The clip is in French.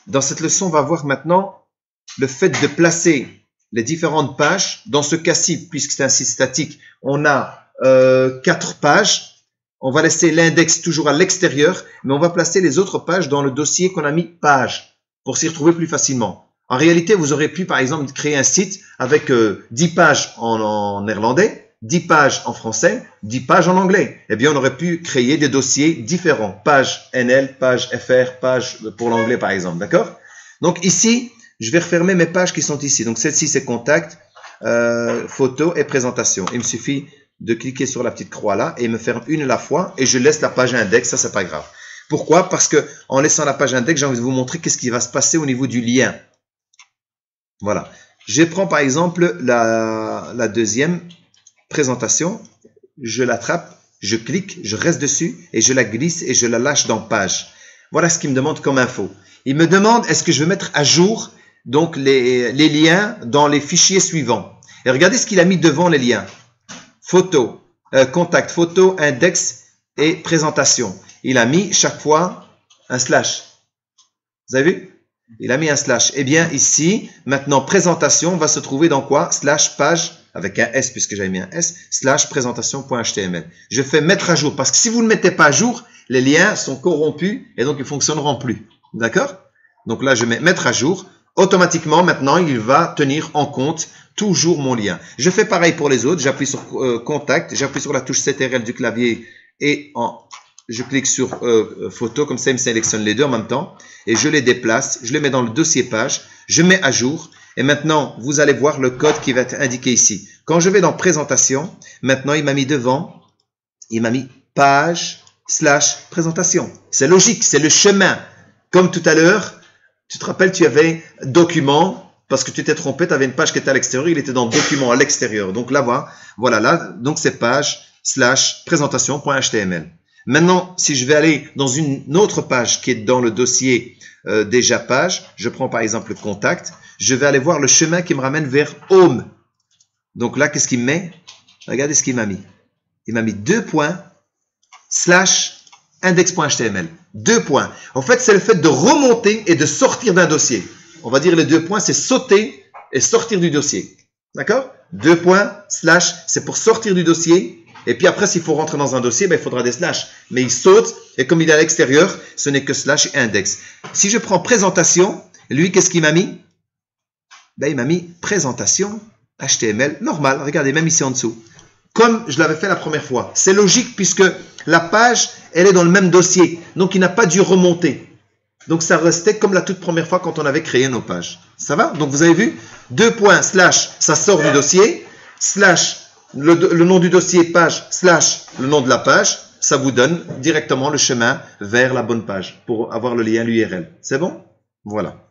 Dans cette leçon, on va voir maintenant le fait de placer les différentes pages. Dans ce cas-ci, puisque c'est un site statique, on a 4 pages. On va laisser l'index toujours à l'extérieur, mais on va placer les autres pages dans le dossier qu'on a mis page pour s'y retrouver plus facilement. En réalité, vous aurez pu, par exemple, créer un site avec 10 pages en néerlandais, 10 pages en français, 10 pages en anglais. Eh bien, on aurait pu créer des dossiers différents. Page NL, page FR, page pour l'anglais, par exemple. D'accord? Donc ici, je vais refermer mes pages qui sont ici. Donc celle-ci, c'est contact, photo et présentation. Il me suffit de cliquer sur la petite croix là et me faire une à la fois et je laisse la page index, ça c'est pas grave. Pourquoi? Parce que en laissant la page index, j'ai envie de vous montrer qu'est-ce qui va se passer au niveau du lien. Voilà. Je prends par exemple la deuxième présentation, je l'attrape, je clique, je reste dessus et je la glisse et je la lâche dans page. Voilà ce qu'il me demande comme info. Il me demande est-ce que je veux mettre à jour donc les liens dans les fichiers suivants. Et regardez ce qu'il a mis devant les liens. Photo, contact, photo, index et présentation. Il a mis chaque fois un slash. Vous avez vu? Il a mis un slash. Eh bien, ici, maintenant, présentation va se trouver dans quoi? Slash page, avec un S puisque j'avais mis un S, slash présentation.html. Je fais mettre à jour parce que si vous ne mettez pas à jour, les liens sont corrompus et donc ils ne fonctionneront plus. D'accord? Donc là, je mets mettre à jour. Automatiquement, maintenant, il va tenir en compte toujours mon lien. Je fais pareil pour les autres. J'appuie sur contact, j'appuie sur la touche CTRL du clavier et je clique sur photo. Comme ça, il me sélectionne les deux en même temps. Et je les déplace, je les mets dans le dossier page, je mets à jour. Et maintenant, vous allez voir le code qui va être indiqué ici. Quand je vais dans présentation, maintenant, il m'a mis devant, il m'a mis page / présentation. C'est logique, c'est le chemin. Comme tout à l'heure, tu te rappelles, tu avais document, parce que tu t'es trompé, tu avais une page qui était à l'extérieur, il était dans document à l'extérieur. Donc là, voilà, là, donc c'est page / présentation.html. Maintenant, si je vais aller dans une autre page qui est dans le dossier déjà page, je prends par exemple le contact, je vais aller voir le chemin qui me ramène vers home. Donc là, qu'est-ce qu'il me met? Regardez ce qu'il m'a mis. Il m'a mis 2 points / index.html. 2 points. En fait, c'est le fait de remonter et de sortir d'un dossier. On va dire les 2 points, c'est sauter et sortir du dossier. D'accord? 2 points / c'est pour sortir du dossier. Et puis après, s'il faut rentrer dans un dossier, ben, il faudra des slash. Mais il saute et comme il est à l'extérieur, ce n'est que slash et index. Si je prends présentation, lui, qu'est-ce qu'il m'a mis? Ben, il m'a mis présentation HTML normal. Regardez, même ici en dessous. Comme je l'avais fait la première fois. C'est logique puisque la page, elle est dans le même dossier. Donc, il n'a pas dû remonter. Donc, ça restait comme la toute première fois quand on avait créé nos pages. Ça va? Donc, vous avez vu? 2 points / ça sort du dossier. / le nom du dossier page / le nom de la page. Ça vous donne directement le chemin vers la bonne page pour avoir le lien l'URL. C'est bon? Voilà.